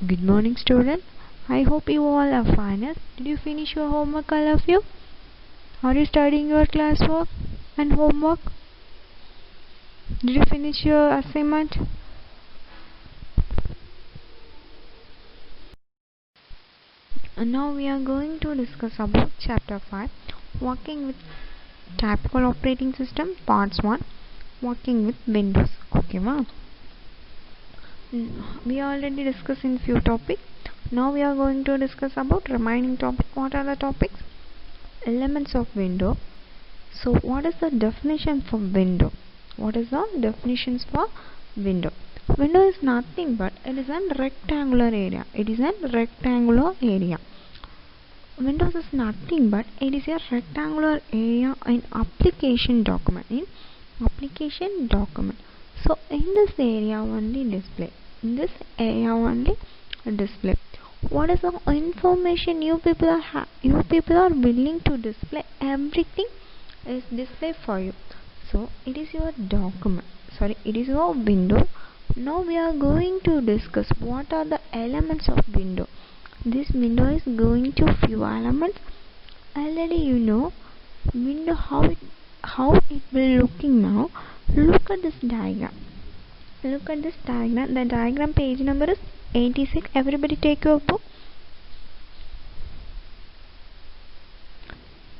Good morning, student. I hope you all are fine. Did you finish your homework, all of you? Are you studying your classwork and homework? Did you finish your assignment? And now we are going to discuss about Chapter 5, Working with Typical Operating System, Parts 1, Working with Windows. Okay, ma? We already discussed in few topics. Now we are going to discuss about remaining topic. What are the topics? Elements of window. So what is the definition for window? What is the definitions for window? Window is nothing but it is a rectangular area. It is a rectangular area. Windows is nothing but it is a rectangular area in application document. So in this area only display. What is the information you people are willing to display? Everything is displayed for you. So it is your document. It is your window. Now we are going to discuss what are the elements of window. This window is going to few elements. Already you know window how it will looking now. Look at this diagram. The diagram page number is 86. Everybody take your book.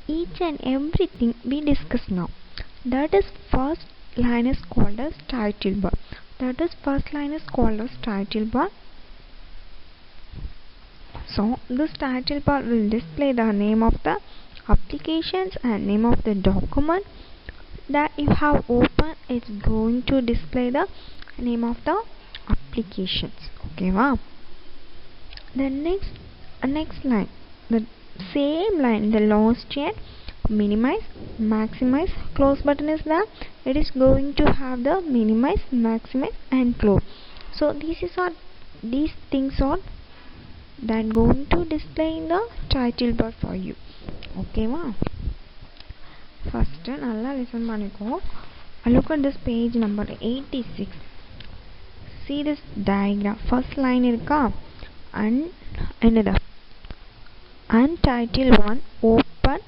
Each and everything we discuss now. That is first line is called as title bar. So this title bar will display the name of the applications and name of the document that you have opened. It's going to display the name of the applications. Okay, wow. The next line, the same line, the last chain, minimize, maximize, close button is there. It is going to have the minimize, maximize and close. So these things are that going to display in the title bar for you. Okay, wow. First nalla listen paniko. Look at this page number 86. See this diagram. First line irka and another untitled one, open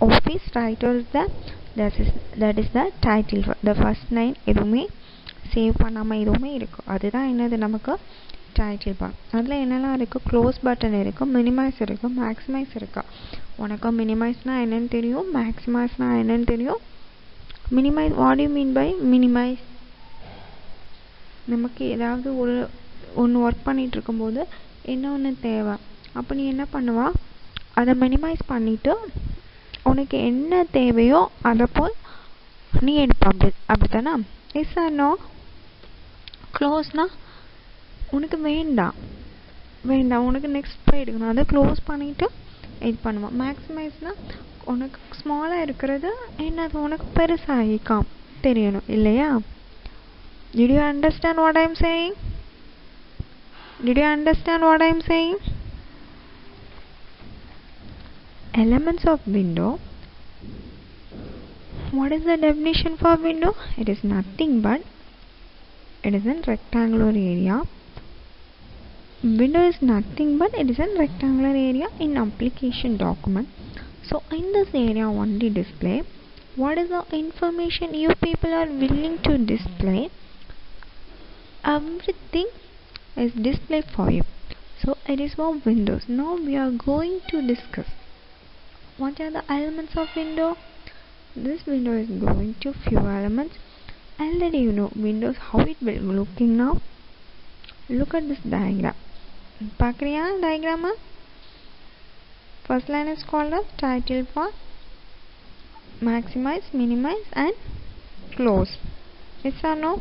office title is that is the title. The first line எதுமே save பண்ணாம எதுமே இருக்கு. அதுதான் என்னது நமக்கு title bar. அதில் என்னெல்லாம் இருக்குது? க்ளோஸ் பட்டன் இருக்குது, மினிமைஸ் இருக்குது, மேக்ஸிமைஸ் இருக்கா. உனக்கு மினிமைஸ்னால் என்னென்னு தெரியும், மேக்ஸிமைஸ்னால் என்னென்னு தெரியும். Minimise, what you mean by minimise? நமக்கு ஏதாவது ஒன்று ஒர்க் பண்ணிகிட்டு இருக்கும்போது என்ன ஒன்று தேவை, அப்போ நீ என்ன பண்ணுவா, அதை மினிமைஸ் பண்ணிவிட்டு உனக்கு என்ன தேவையோ அதை போல் நீ எடுப்ப. அப்படித்தானே? S R no? க்ளோஸ்னால் உனக்கு வேண்டாம் உனக்கு நெக்ஸ்ட் போய் எடுக்கணும், அதை க்ளோஸ் பண்ணிவிட்டு இது பண்ணுவோம். மேக்ஸிமைஸ்னால் உனக்கு ஸ்மாலாக இருக்கிறது என்னது உனக்கு பெருசாகிக்காம் தெரியணும் இல்லையா? Did you understand what I am saying? Elements of window. What is the definition for window? It is nothing but it is a rectangular area. Window is nothing but it is a rectangular area in application document. So in this area only display what is the information you people are willing to display. Everything is displayed for you. So it is for windows. Now we are going to discuss what are the elements of window. This window is going to few elements. Already you know windows how it will be looking now. Look at this diagram. Pakriya diagram. First line is called as title bar, maximize, minimize and close. Yes or no?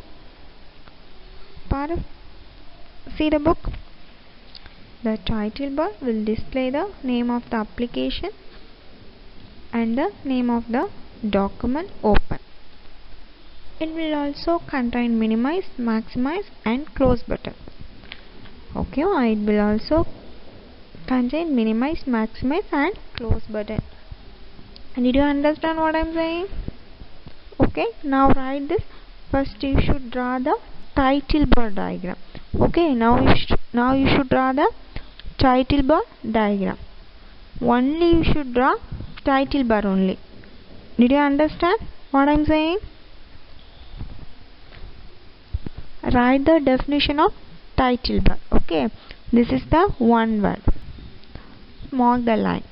See the book. The title bar will display the name of the application and the name of the document open. It will also contain minimize, maximize and close button. Okay, it will also contain minimize, maximize and close button. And did you understand what I am saying? Okay, now write this. First you should draw the title bar diagram. Okay, now Now you should draw the title bar diagram. Only you should draw title bar only. Did you understand what I'm saying? Write the definition of title bar. Okay, this is the one word. Mark the line.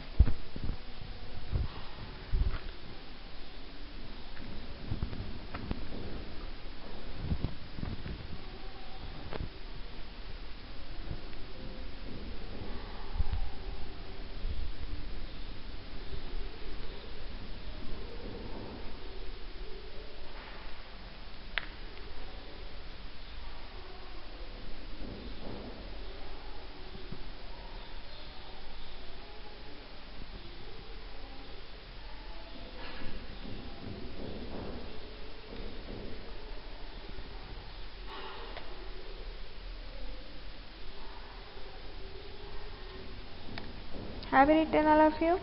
Have you written, all of you?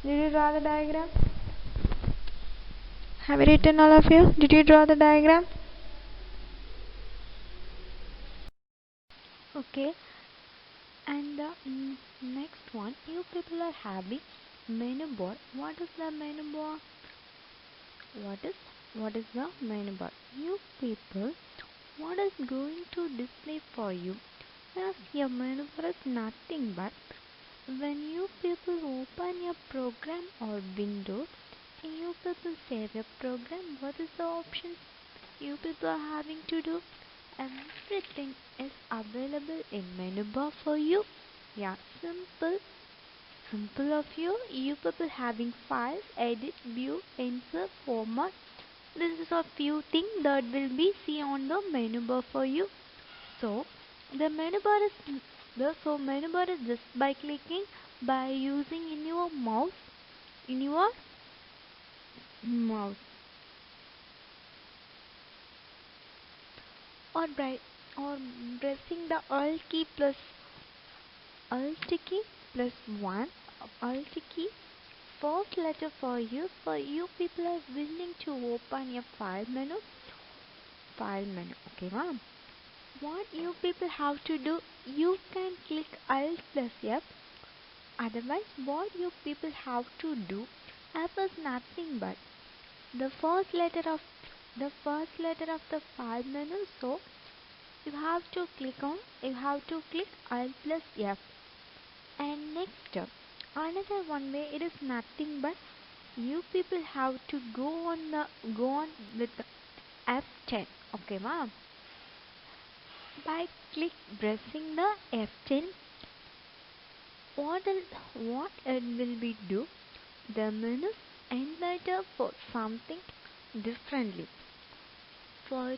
Did you draw the diagram? Have you written, all of you? Did you draw the diagram? Okay. And the next one, you people are having menu board. What is the menu board? What is the menu bar? You people, what is going to display for you? As your menu bar is nothing but when you people open your program or window and you people save your program, what is the option you people are having to do? Everything is available in menu bar for you. Yeah, simple of you people having files, edit, view, insert, format. This is a few things that will be see on the menu bar for you. So the menu bar is just by clicking, by using in your mouse or by or pressing the alt key plus 1 alt key. First letter for you people are willing to open your file menu. Okay, ma'am. What you people have to do, you can click alt plus F. Otherwise, what you people have to do, F is nothing but the first letter of the file menu. So you have to click alt plus F. And next, another one way, it is nothing but you people have to go on with F10. Okay, ma'am. By pressing the F10, what it will be do? The menu enter for something differently. For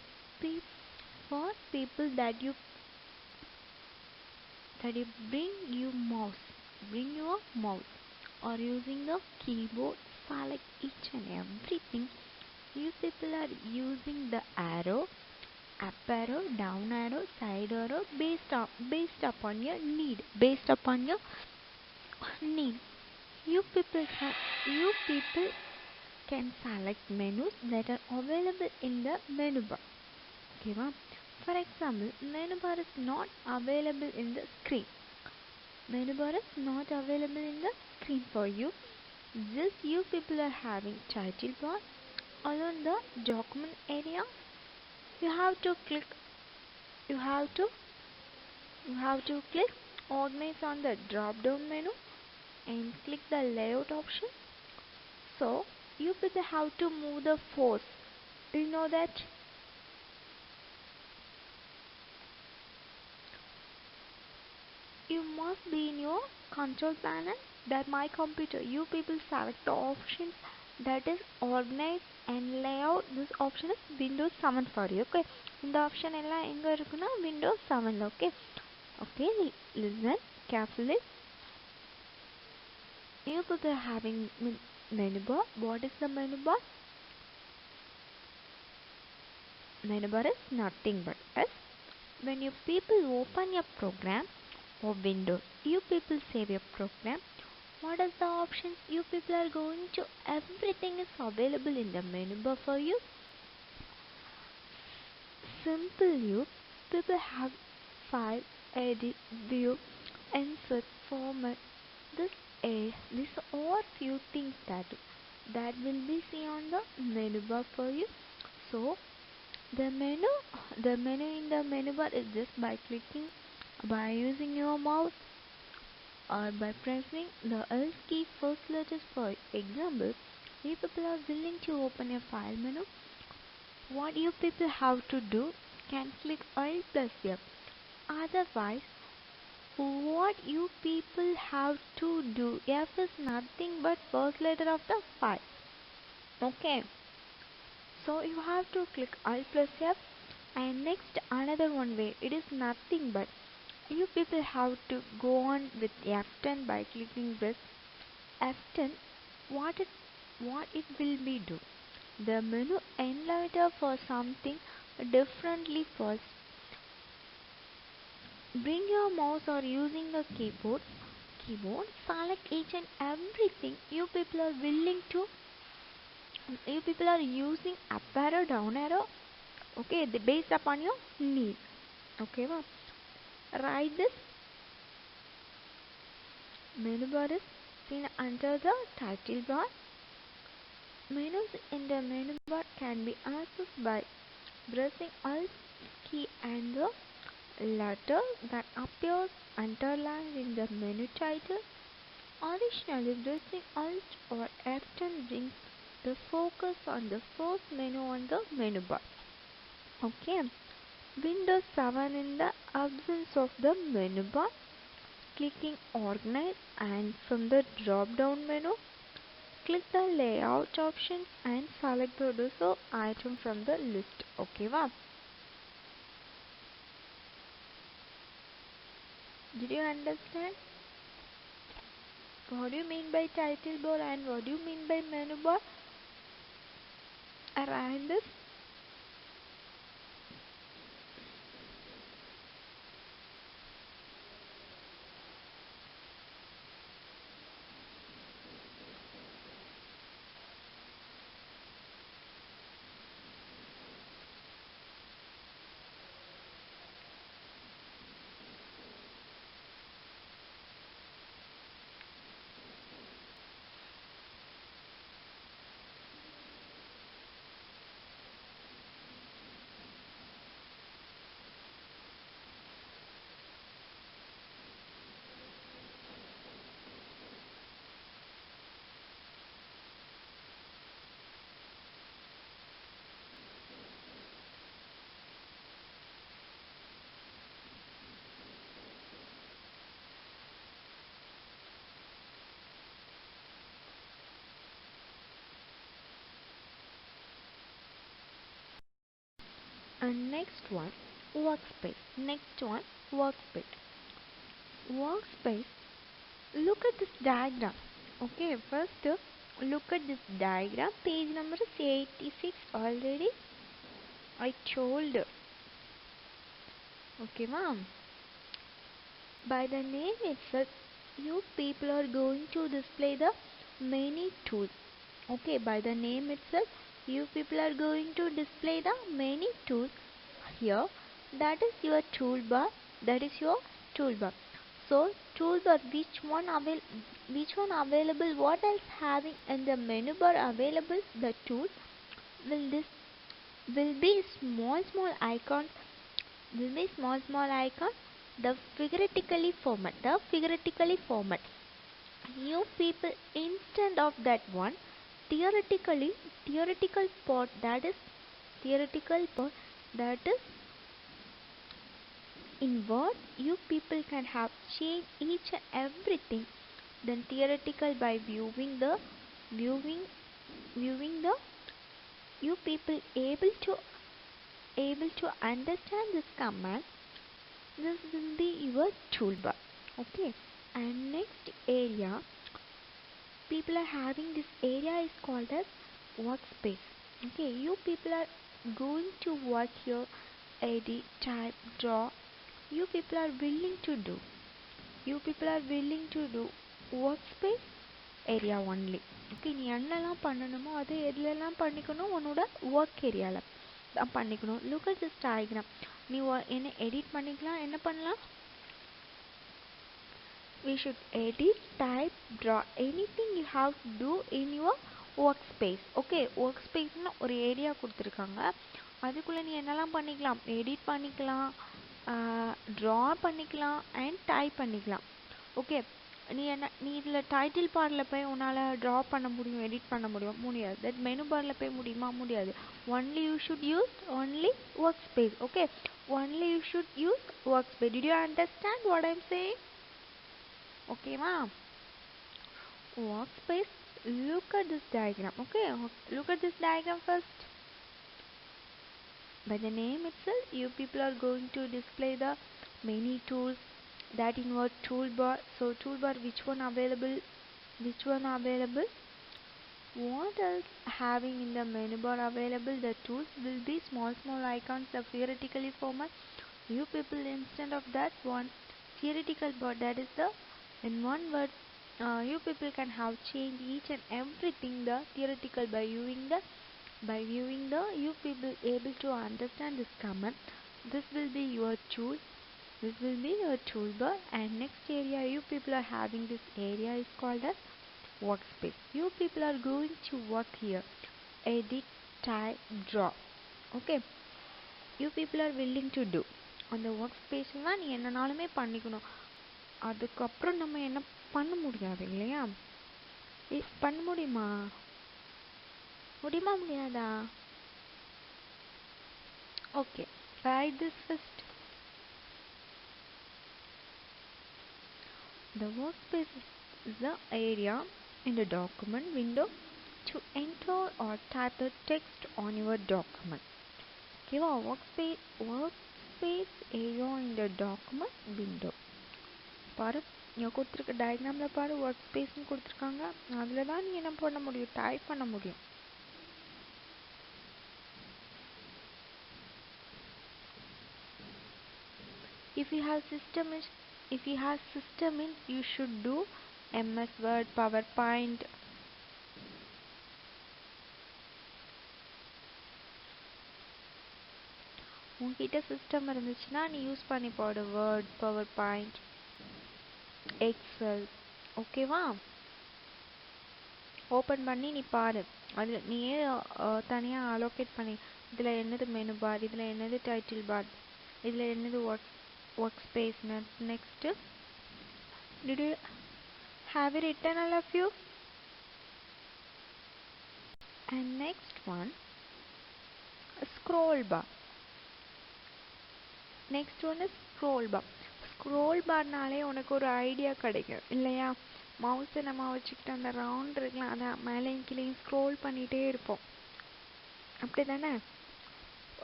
people that you bring your mouse or using the keyboard, select each and everything. You people are using the arrow, up arrow, down arrow, side arrow, based upon your need. You people can select menus that are available in the menu bar. Okay, ma'am. For example, menu bar is not available in the screen. Menu bar is not available in the screen for you. This you people are having title bar along the document area. You have to click. You have to click organize on the drop down menu and click the layout option. So you people have to move the force. Do you know that? You must be in your control panel, that my computer. You people select the options that is organize and layout. This option is Windows 7 for you. Okay, இந்த option எல்லாம் எங்க இருக்குன்னா Windows 7. Okay, listen carefully. You people having menu bar. What is the menu bar? Menu bar is nothing but when you people open your program or window, you people save your program. What is the options you people are going to? Everything is available in the menu bar for you. Simple, you people have file, edit, view, insert, format. These are few things that will be seen on the menu bar for you. So the menu in the menu bar is just by using your mouse or by pressing the Alt key first letters. For example, if people are willing to open a file menu, what you people have to do can click Alt plus F. Otherwise, what you people have to do, F is nothing but first letter of the file. Okay. So you have to click Alt plus F, and next another one way, it is nothing but you people have to go on with F10 by clicking this F10. What it will be do? The menu enlighter for something differently first. Bring your mouse or using the keyboard, select each and everything you people are using up arrow, down arrow, okay, based upon your need. Okay, well, write this menu bar is seen under the title bar. Menus in the menu bar can be accessed by pressing Alt key and the letter that appears underlined in the menu title. Additionally, pressing Alt or F10 brings the focus on the first menu on the menu bar. Okay. Windows 7 in the absence of the menu bar, clicking Organize, and from the drop down menu, click the layout option and select the desired item from the list. Okay, wow. Did you understand? What do you mean by title bar and what do you mean by menu bar? Around this. And next one, workspace. Workspace. Look at this diagram. Okay, first look at this diagram. Page number is 86 already. I told. Okay, ma'am. By the name itself, you people are going to display the many tools. Okay, by the name itself, you people are going to display the many tools here. That is your toolbar. So toolbar, which one available? What else having in the menu bar available? The tool will be small icons. The figuratively format. You people, instead of that one, theoretical part that is in Word, you people can have change each and everything. Then theoretical by viewing the you people able to understand this command. This will be your toolbar. Okay, and next area, people are having this area is called as workspace. Okay, you people are going to work here, edit, type, draw. You people are willing to do workspace area only. Okay, நீ என்னெல்லாம் பண்ணணுமோ அதை எதுலெல்லாம் பண்ணிக்கணும், உன்னோட work ஏரியாவில் தான் பண்ணிக்கணும். Look at this diagram. நீ என்ன எடிட் பண்ணிக்கலாம், என்ன பண்ணலாம்? We should edit, type, draw, anything you have to do in your workspace. Okay, workspace னா ஒரு ஏரியா கொடுத்துருக்காங்க, அதுக்குள்ள நீ என்னெல்லாம் பண்ணிக்கலாம்? எடிட் பண்ணிக்கலாம், draw பண்ணிக்கலாம் and type பண்ணிக்கலாம். ஓகே, நீ இதில் டைட்டில் பார்டில் போய் உன்னால் ட்ரா பண்ண முடியும், எடிட் பண்ண முடியாது. தட் மெனு பார்டில் போய் முடியுமா? முடியாது. Only you should use only work space. Okay, only you should use work space. Did you understand what I am saying? ஓகேவா? workspace, look at this diagram. Okay, look at this diagram first. By the name itself, you people are going to display the many tools that in your toolbar. So toolbar, which one available? What else having in the menu bar available? The tools will be small icons, the theoretically format. You people, instead of that one theoretical bar, that is the in one word, you people can have changed each and everything the theoretical by viewing the you people able to understand this command. This will be your tool, this will be your toolbar, and next area you people are having, this area is called as workspace. You people are going to work here, edit, type, draw. Okay, you people are willing to do on the workspace னா நீ என்னனாலுமே பண்ணிக்கணும். அதுக்கப்புறம் நம்ம என்ன பண்ண முடியாது இல்லையா? பண்ண முடியுமா? முடியாதா? Okay, write this first. The workspace is the area in the document window to enter or type the text on your document. Okay, workspace area in the document window. பாரு, இங்கே கொடுத்துருக்க டயக்ராமில் பாரு, ஒர்க் ஸ்பேஸ்னு கொடுத்துருக்காங்க. அதில் தான் நீ என்ன பண்ண முடியும்? டைப் பண்ண முடியும். If you have system in, you should do MS Word, PowerPoint. உங்ககிட்ட சிஸ்டம் இருந்துச்சுன்னா நீ யூஸ் பண்ணி போடு, வேர்ட், PowerPoint, எக்ஸல். ஓகேவா? ஓப்பன் பண்ணி நீ பாரு, அதில் நீயே தனியாக அலோகேட் பண்ணி, இதில் என்னது மெனு பார், இதில் என்னது டைட்டில் பார், இதில் என்னது work space. Next, did you have it written all of you? And next one, scroll bar. Next one is scroll bar. Scroll பார்னாலே உனக்கு ஒரு ஐடியா கிடைக்கும் இல்லையா? மவுஸை நம்ம வச்சுக்கிட்டு அந்த ரவுண்ட் இருக்கலாம், அதை மேலேயும் கீழேயும் ஸ்க்ரோல் பண்ணிகிட்டே இருப்போம், அப்படி தானே?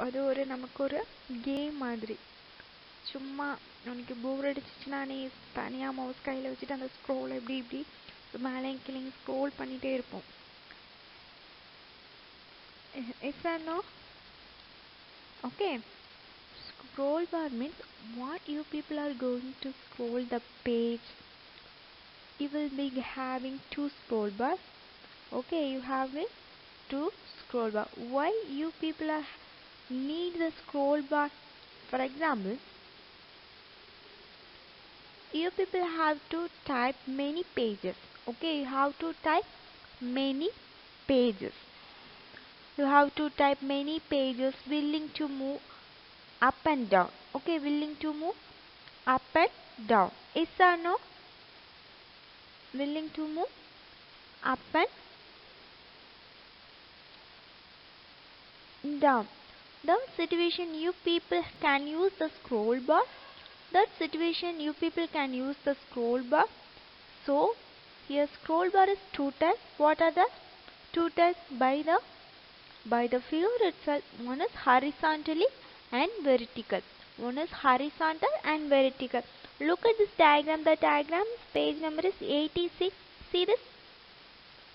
அது ஒரு நமக்கு ஒரு கேம் மாதிரி. சும்மா உனக்கு போர் அடிச்சிச்சுன்னா நீ தனியாக மவுஸ் கையில் வச்சுட்டு அந்த ஸ்க்ரோல் இப்படி மேலேயும் கீழேயும் ஸ்க்ரோல் பண்ணிகிட்டே இருப்போம். Yes or no? Okay. Scroll bar means what you people are going to scroll the page. You will be having two scroll bars. Okay, you have it, two scroll bar. Why you people are need the scroll bar? For example, you people have to type many pages. Okay, you have to type many pages. You have to type many pages, willing to move up and down. Okay, willing to move up and down. Yes or no? Willing to move up and down. The situation you people can use the scroll bar. That situation you people can use the scroll bar. So here scroll bar is two types. What are the two types? By the figure itself, one is horizontally and vertical. One is horizontal and vertical. Look at this diagram. The diagram page number is 86. See this?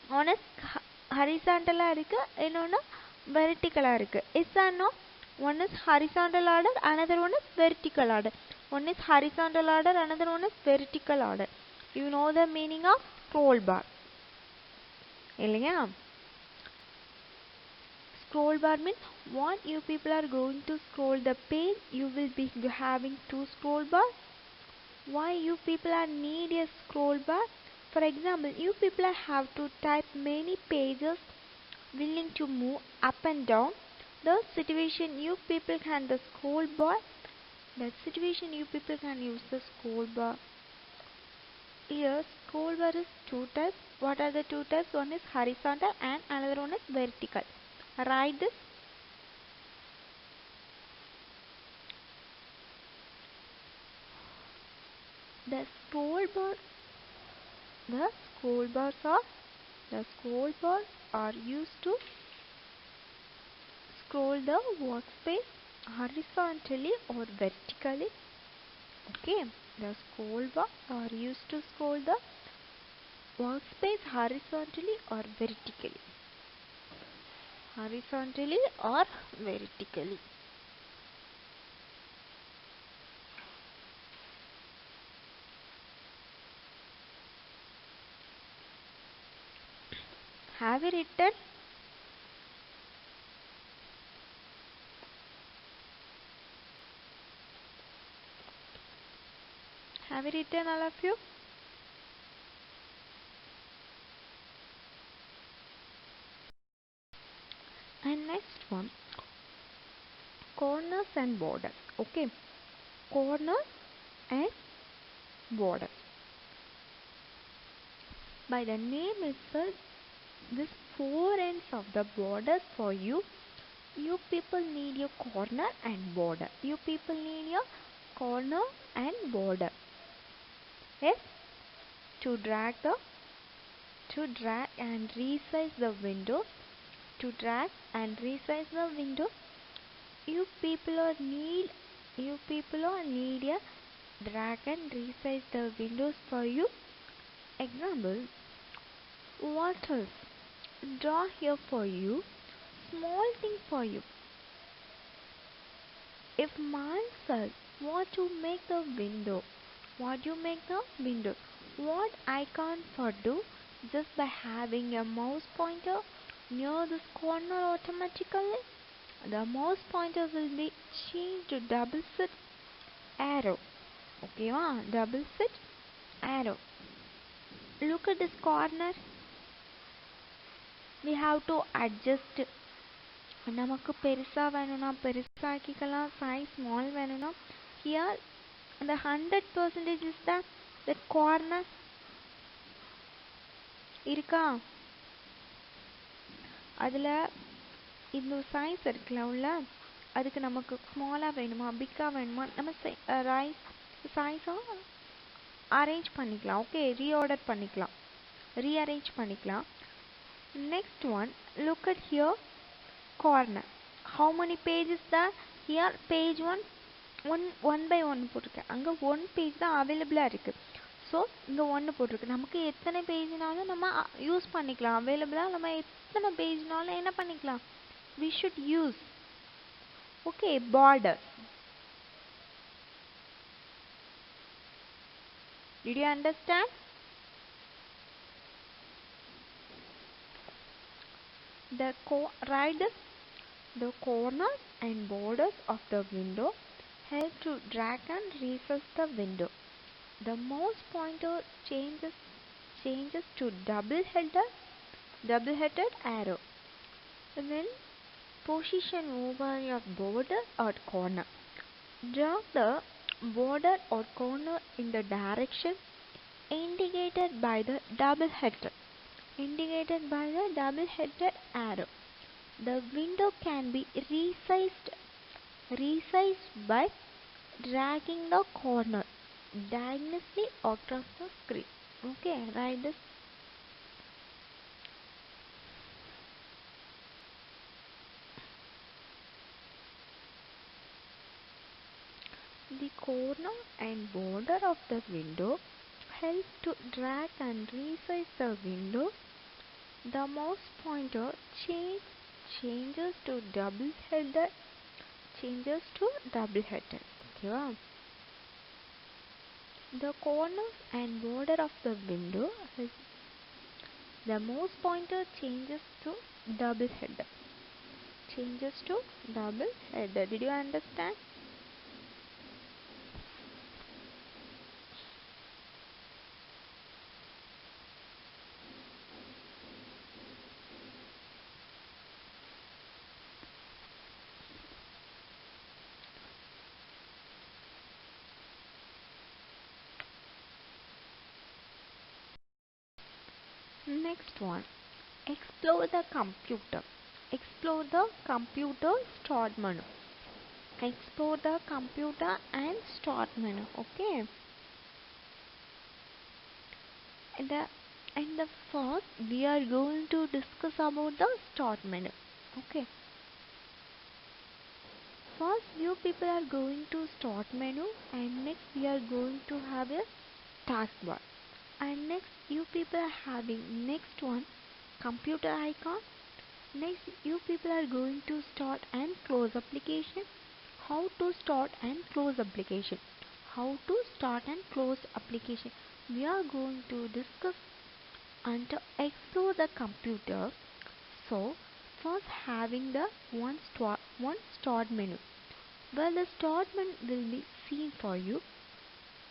One is horizontal irukku, innona vertical irukku. Yes or no? One is horizontal order, another one is vertical order. One is horizontal order, another one is vertical order. You know the meaning of scroll bar. இல்லையா? scroll bar means what you people are going to scroll the page, you will be having two scroll bar. Why you people are need a scroll bar? For example, you people have to type many pages willing to move up and down. The situation you people can the scroll bar. That situation you people can use the scroll bar. Here scroll bar is two types. What are the two types? One is horizontal and another one is vertical. Write this. The scroll bar. The scroll bars are the scroll bars are used to scroll the workspace horizontally or vertically. Okay, the scroll bars are used to scroll the workspace horizontally or vertically. Horizontally or vertically. Have you written? Have you written all of you? And next one, corners and borders. Okay, corners and borders. By the name itself, this four ends of the borders for you. You people need your corner and border. You people need your corner and border. Yes, to drag and resize the window. To drag and resize the window, you people are need a drag and resize the windows for you. Example, what else? Draw here for you. Small thing for you. If myself want to make the window, what you make the window? What I can for do just by having a mouse pointer near this corner automatically. The mouse pointer will be changed to double set arrow. Okay, double set arrow. Look at this corner. We have to adjust. நமக்கு பெருசா வேணும்னா பெருசாக்கிக்கலாம், size small வேணும்னா here the 100% is the corner இருக்கா, அதில் இந்த size இருக்குல்ல உள்ள, அதுக்கு நமக்கு ஸ்மாலாக வேணுமா பிக்காக வேணுமா நம்ம சைஸாக அரேஞ்ச் பண்ணிக்கலாம். ஓகே, ரீஅரேஞ்ச் பண்ணிக்கலாம். Next one, look at here corner. How many pages that? Here page 1 by 1 போட்டிருக்கேன். அங்கே 1 பேஜ் தான் அவைலபிளாக இருக்குது. ஸோ இங்கே 1 போட்டிருக்கு. நமக்கு எத்தனை பேஜ்னாலும் நம்ம யூஸ் பண்ணிக்கலாம். அவைலபிளாக நம்ம எத்தனை பேஜ்னாலும் என்ன பண்ணிக்கலாம், we should use. Okay, border. Did you understand? Write this. The corners and borders of the window help to drag and resize the window. The mouse pointer changes to double-headed arrow. Then position over your border or corner. Draw the border or corner in the direction indicated by the double-headed arrow. The window can be resized by dragging the corner diagonally across the screen. Okay, write this. The corner and border of the window help to drag and resize the window. The mouse pointer changes to double-headed. Okay, the corners and border of the window, the mouse pointer changes to double-headed. changes to double header. Did you understand? Next one, explore the computer. Explore the computer start menu. Explore the computer and start menu. Okay. And the first we are going to discuss about the start menu. Okay. First you people are going to start menu, and next we are going to have a taskbar, and next you people are having next one computer icon. Next you people are going to start and close application. How to start and close application. How to start and close application. We are going to discuss and to explore the computer. So first having the one start menu. Well, the start menu will be seen for you.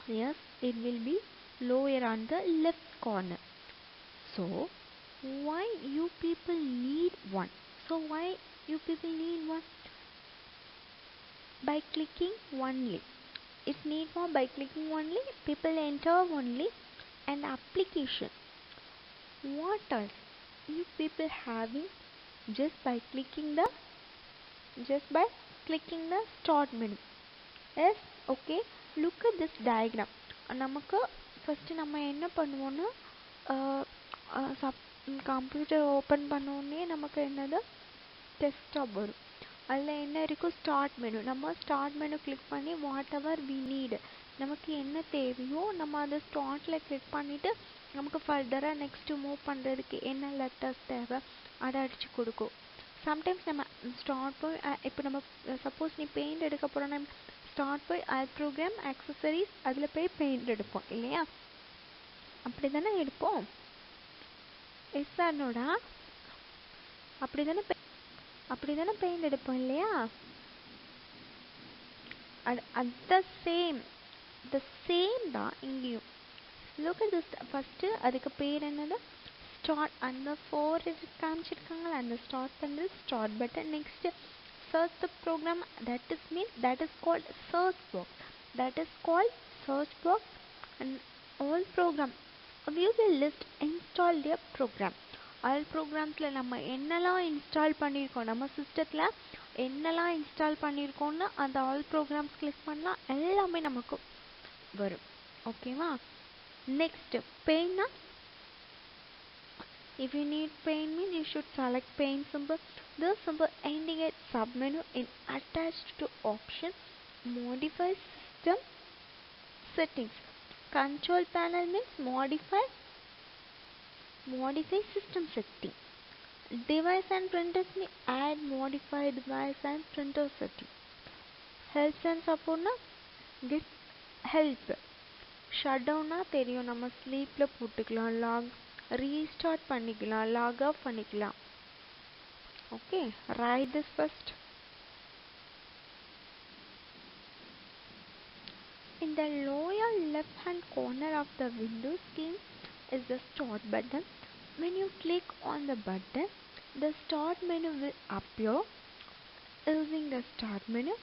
Yes, it will be lower on the left corner. So why you people need one? So why you people need one? By clicking only. If need more, by clicking only, people enter only an application. What else? You people having just by clicking the start menu. Yes, okay. Look at this diagram. நமக்கு first நம்ம என்ன பண்ணுவோம்னா computer open பண்ணோடனே நமக்கு என்னது desktop வரும். அதில் என்ன இருக்கும் ஸ்டார்ட் மெனு. நம்ம ஸ்டார்ட் மெனு கிளிக் பண்ணி வாட் எவர் வி நீடு, நமக்கு என்ன தேவையோ நம்ம அதை ஸ்டார்ட்டில் கிளிக் பண்ணிவிட்டு நமக்கு ஃபர்தராக நெக்ஸ்ட்டு மூவ் பண்ணுறதுக்கு என்ன லெட்டர்ஸ் தேவை அதை அடித்து கொடுக்கும். சம்டைம்ஸ் நம்ம ஸ்டார்ட் போய் இப்போ நம்ம சப்போஸ் நீ பெயிண்ட் எடுக்க போகிறோன்னா ஸ்டார்ட் போய் ப்ரோக்ராம் ஆக்சசரிஸ் அதில் போய் பெயிண்ட் எடுப்போம் இல்லையா? அப்படி தானே எடுப்போம். எஸ் சார்னோடா அப்படி தானே பெயிண்ட் எடுப்போம் இல்லையா? the same தான் இங்கேயும். look at this. ஃபர்ஸ்ட் அதுக்கு பேர் என்னது ஸ்டார்ட். அந்த 4 காமிச்சிருக்காங்களா அந்த ஸ்டார்ட் பண்ணுறது start button. Next search the program, that is called search box. And all program we will list install their program. All ப்ரோக்ராம்ஸில் நம்ம என்னெல்லாம் இன்ஸ்டால் பண்ணியிருக்கோம், நம்ம சிஸ்டத்தில் என்னெல்லாம் இன்ஸ்டால் பண்ணியிருக்கோன்னு அந்த ஆல் ப்ரோக்ராம்ஸ் கிளிக் பண்ணால் எல்லாமே நமக்கு வரும். ஓகேவா? நெக்ஸ்ட் பெயின்னா, if you need paint means you should select paint symbol. The symbol indicate submenu in attached to option modify system settings. Control panel means modify system setting. Device and printers means add modify device and printer setting. Helps and support na get help. Shutdown na தெரியும், நம்ம ஸ்லீப்ல போட்டுக்கலாம், restart பண்ணிக்கலாம், lock of பண்ணிக்கலாம். Okay, right this first. In the lower left hand corner of the window screen is the start button. When you click on the button, the start menu will appear. Using the start menu,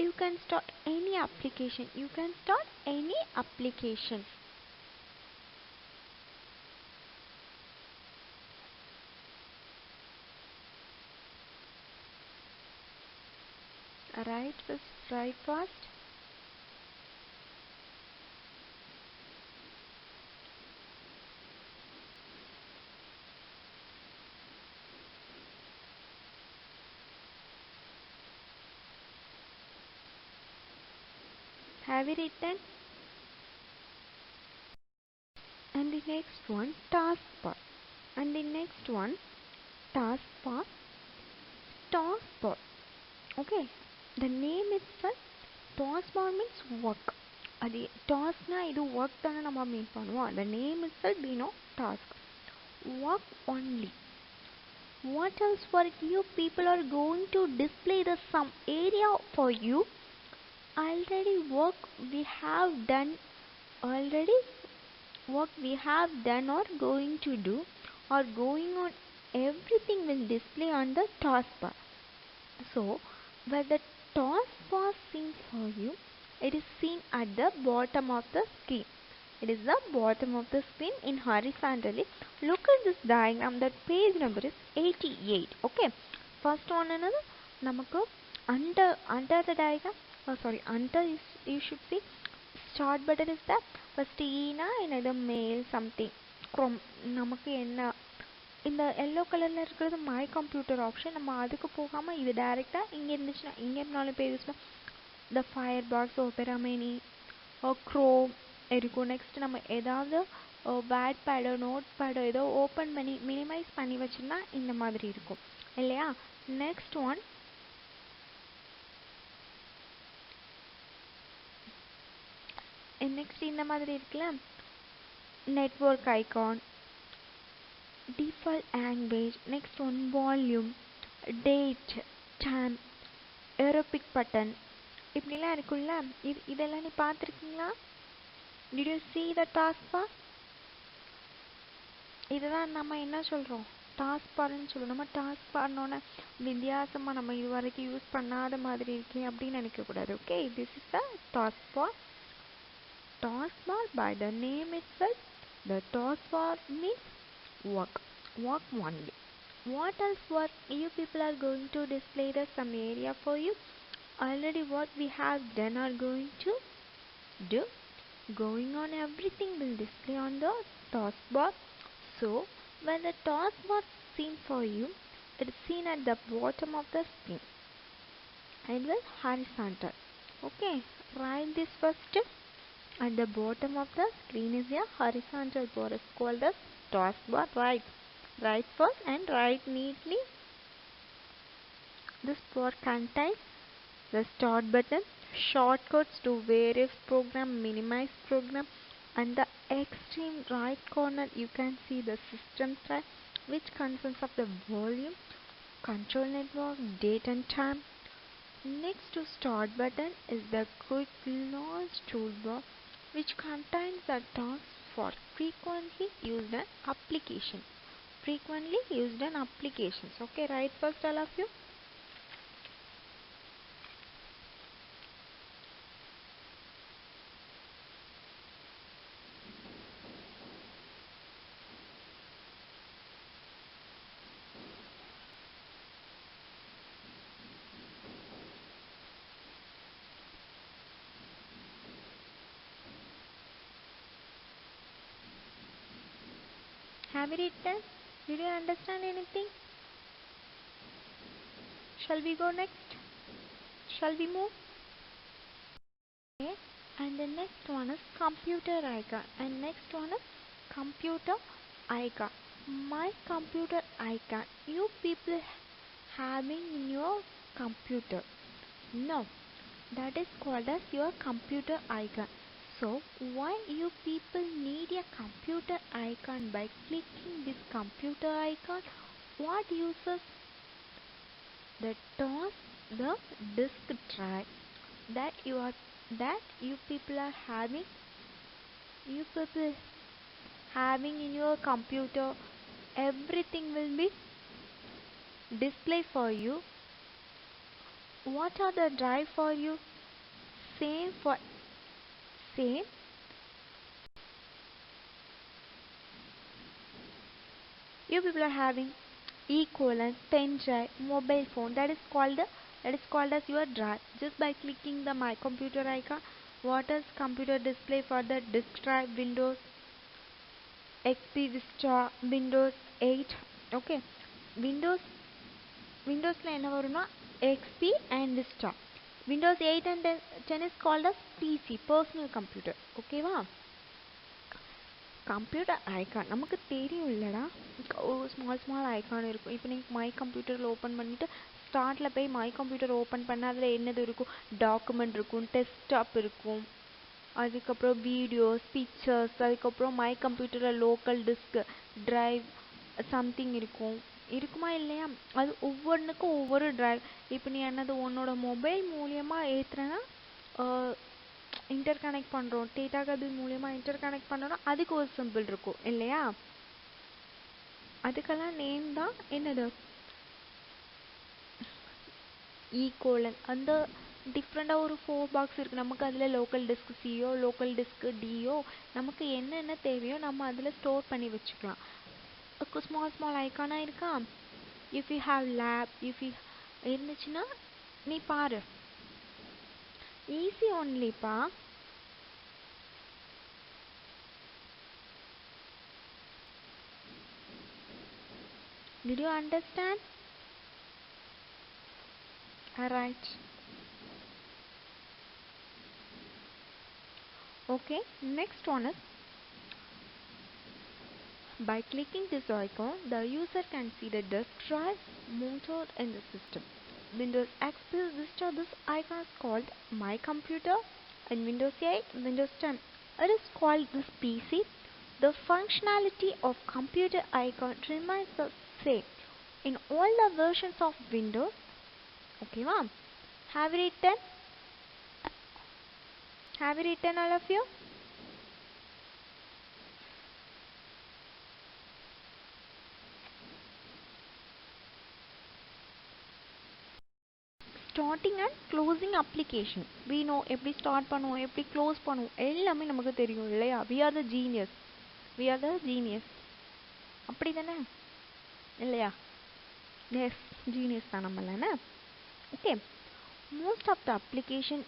you can start any application. Right fast. Have you written? And the next one, taskbar. Taskbar. Okay, the name itself, taskbar means work. அது டாஸ்க்னா இது work தானே நம்ம மீன் பண்ணுவோம். the name itself we know task. Work only. What else for you people are going to display the some area for you? Already work we have done already Work we have done or going to do or going on, everything will display on the taskbar. So where the taskbar seen for you, it is seen at the bottom of the screen. It is the bottom of the screen in horizontally. Look at this diagram. That page number is 88. Okay. First one another. Namaku under the diagram. Oh sorry. Under you should see start button is the first ina another mail something. Chrome நமக்கு என்ன இந்த yellow கலரில் இருக்கிறது my computer option. நம்ம அதுக்கு போகாமல் இது டைரெக்டாக இங்கே இருந்துச்சுன்னா இங்கே இருந்தாலும் போய் யூஸ்னா the Firefox Opera mini Chrome இருக்கும். நெக்ஸ்ட் நம்ம ஏதாவது பேட் பேடோ நோட் பேடோ ஏதோ ஓப்பன் பண்ணி மினிமைஸ் பண்ணி வச்சுருந்தா இந்த மாதிரி இருக்கும் இல்லையா. நெக்ஸ்ட் ஒன் நெக்ஸ்ட் இந்த மாதிரி இருக்குல்ல network icon, default language, next one volume, date, time, aerobic button இப்படிலாம் இருக்குல்ல. இதெல்லாம் நீ பார்த்துருக்கீங்களா? Did you see the taskbar? இதுதான் நம்ம என்ன சொல்கிறோம், டாஸ்க்பார்னு சொல்லுவோம். நம்ம டாஸ்க்பார்னோட வித்தியாசமாக நம்ம இது வரைக்கும் யூஸ் பண்ணாத மாதிரி இருக்கே அப்படின்னு நினைக்கக்கூடாது. Okay, this is the taskbar. Taskbar by the name itself, the taskbar means work only. What else work you people are going to display the some area for you? Already what we have done are going to do. Going on everything will display on the taskbar. So when the taskbar seen for you, it is seen at the bottom of the screen and will horizontal. Okay, write this first. At the bottom of the screen is a horizontal bar is called as taskbar. Right first and write neatly. This bar contains the start button, shortcuts to various program, minimize program, and the extreme right corner you can see the system track, which consists of the volume, control network, date and time. Next to start button is the quick launch toolbar, which contains the tasks for frequently used applications. Okay, right first all of you. Have you written? Did you understand anything? Shall we go next? Shall we move? Okay. And the next one is computer icon. And next one is computer icon. My computer icon. You people having in your computer. No, that is called as your computer icon. So why you people need a computer icon? By clicking this computer icon, what uses the disk drive that you people are having in your computer, everything will be displayed for you. What are the drive for you? Same you people are having equivalent pen drive, mobile phone, that is called as your drive. Just by clicking the my computer icon, what is computer display for the disk drive? Windows XP, Vista, Windows 8. Okay, Windows என்ன வரும்னா XP and Vista. Windows 8 and 10 is called as PC, personal computer. Okay வா? Computer icon நமக்கு தெரியும் இல்லைடா, small icon இருக்கும். இப்போ நீங்கள் my கம்ப்யூட்டரில் ஓப்பன் பண்ணிவிட்டு ஸ்டார்ட்டில் போய் மை கம்ப்யூட்டர் ஓப்பன் பண்ணால் அதில் என்னது இருக்கும், டாக்குமெண்ட் இருக்கும், டெஸ்க்டாப் இருக்கும், அதுக்கப்புறம் வீடியோஸ், பிக்சர்ஸ், அதுக்கப்புறம் மை கம்ப்யூட்டரில் லோக்கல் டிஸ்க் டிரைவ் சம்திங் இருக்கும். இருக்குமா இல்லையா? அது ஒவ்வொன்றுக்கும் ஒவ்வொரு டிரைவ். இப்போ நீ என்னது உன்னோட மொபைல் மூலியமாக ஏற்றுறேன்னா இன்டர் கனெக்ட் பண்ணுறோம், டேட்டா கேபிள் மூலியமாக இன்டர் கனெக்ட் பண்ணுறோன்னா அதுக்கு ஒரு சிம்பிள் இருக்கும் இல்லையா? அதுக்கெல்லாம் நேம் தான் என்னது ஈகோலன். அந்த டிஃப்ரெண்ட்டாக ஒரு 4 பாக்ஸ் இருக்குது நமக்கு. அதில் லோக்கல் டிஸ்க் சியோ லோக்கல் டிஸ்க் டியோ நமக்கு என்னென்ன தேவையோ நம்ம அதில் ஸ்டோர் பண்ணி வச்சுக்கலாம். ஸ்மால் ஸ்மால் ஐக்கானாக இருக்கா? If you have lab if you இருந்துச்சுன்னா நீ பாரு, easy ஒன்லிப்பா. Did you understand? Alright. Okay, next one is by clicking this icon, the user can see the disk drive mounted in the system. Windows XP visitor this icon is called My Computer, and Windows 8, Windows 10 it is called this PC. The functionality of computer icon remains the same in all the versions of Windows. Okay, ma'am. Have you written? Have you written all of you? Starting and closing application. We know எப்படி start பண்ணுவோம், எப்படி close பண்ணுவோம், எல்லாமே நமக்கு தெரியும் இல்லையா? we are the genius. we are the genius. அப்படி தானே இல்லையா? எஸ், ஜீனியஸ் தான் நம்மள. Okay, most of the application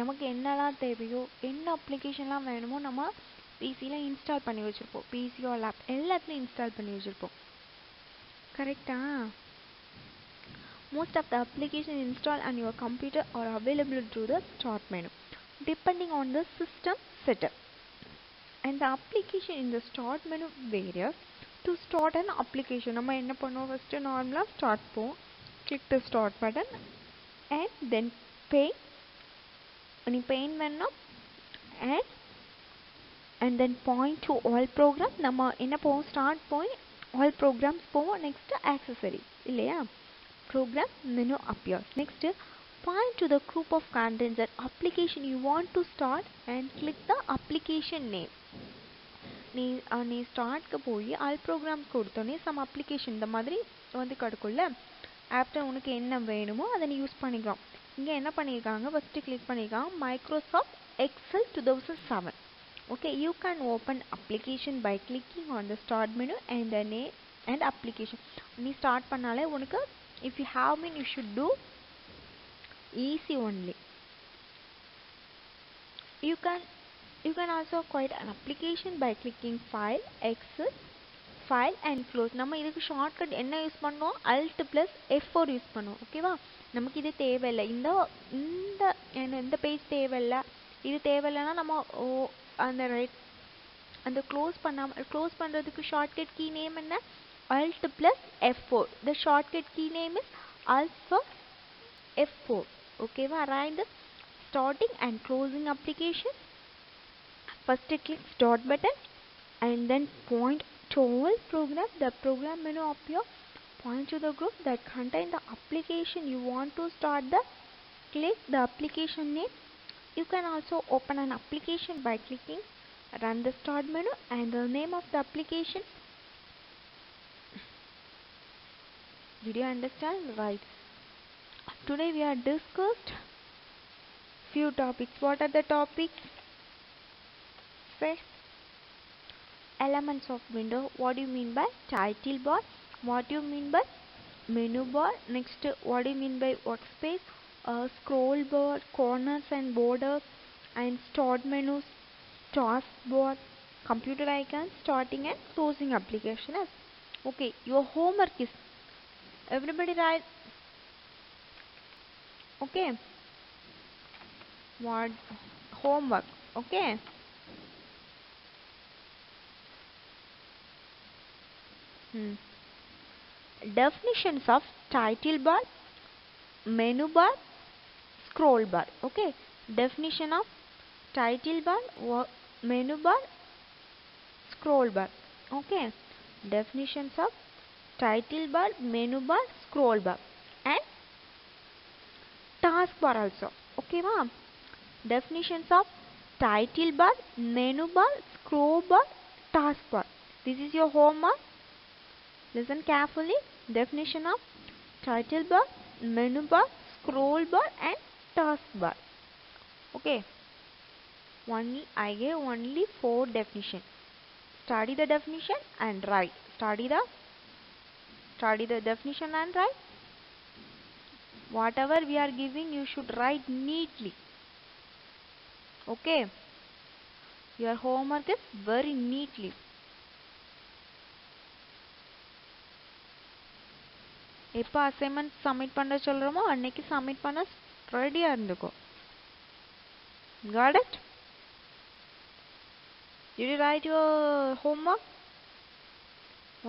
நமக்கு என்னெல்லாம் தேவையோ, என்ன அப்ளிகேஷன்லாம் வேணுமோ நம்ம பிசியில் இன்ஸ்டால் பண்ணி வச்சுருப்போம். பிசியோ லேப் எல்லாத்துலேயும் இன்ஸ்டால் பண்ணி வச்சுருப்போம். கரெக்டா? Most of the applications installed on your computer are available through the start menu, depending on the system setup. And the application in the start menu varies. To start an application, நம்ம என்ன பண்ணுவோம்? first நார்மலாக start போவோம், click the start button and then pay. நீ pain வேணும் and then point to all program. நம்ம என்ன போவோம்? ஸ்டார்ட் போய் all programs போவோம். next accessories இல்லையா? program menu appears. Next, point to the group of contents that application you want to start and click the application name. நீ ஸ்டார்ட்க்கு போய் all programs கொடுத்தோன்னே some application இந்த மாதிரி வந்து கிடக்கும்ல. ஆஃப்டர் உனக்கு என்ன வேணுமோ அதை நீ யூஸ் பண்ணிக்கலாம். இங்கே என்ன பண்ணியிருக்காங்க? ஃபஸ்ட்டு கிளிக் பண்ணியிருக்காங்க Microsoft Excel 2007. Okay, you can open application by clicking on the start menu and the name and application. நீ ஸ்டார்ட் பண்ணாலே உனக்கு if you have been, you should do easy only. You can also create an application by clicking file, exit, file and close. நம்ம இதுக்கு shortcut என்ன use பண்ணோம்? alt plus F4 use பண்ணோம். ஓகேவா? நமக்கு இது தேவையில்லை. இந்த பேஜ் தேவையில்லை, இது தேவையில்லைன்னா நம்ம அந்த க்ளோஸ் பண்ணுறதுக்கு ஷார்ட்கட் கீ நேம் என்ன? alt plus F4. The shortcut key name is also F4. Okay, write the starting and closing application. First click start button and then point to all program. The program menu appear. Point to the group that contain the application you want to start. Click the application name. You can also open an application by clicking run the start menu and the name of the application. Did you understand? Right. Today we have discussed few topics. What are the topics? Say, elements of window. What do you mean by title bar? What do you mean by menu bar? Next, what do you mean by workspace? Scroll bar, corners and borders, and start menus, taskbar, computer icons, starting and closing applications. Okay, your homework is everybody write. Okay, what homework? Okay, definitions of title bar, menu bar, scroll bar. Okay, definition of title bar, menu bar, scroll bar. Okay, definitions of title bar, menu bar, scroll bar and task bar also. Okay ma'am? Definitions of title bar, menu bar, scroll bar, task bar. This is your homework. Listen carefully. Definition of title bar, menu bar, scroll bar and task bar. Okay. I gave only 4 definitions. Study the definition and write. Study the definition and write. Whatever we are giving, you should write neatly. Okay. Your homework is very neatly. எப்போ assignment submit பண்ண சொல்கிறோமோ அன்னைக்கு submit பண்ண ரெடியாக இருந்துக்கோ. Got it? Did you write your homework?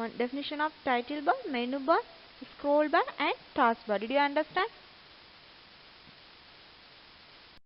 One definition of title bar, menu bar, scroll bar and task bar. Did you understand?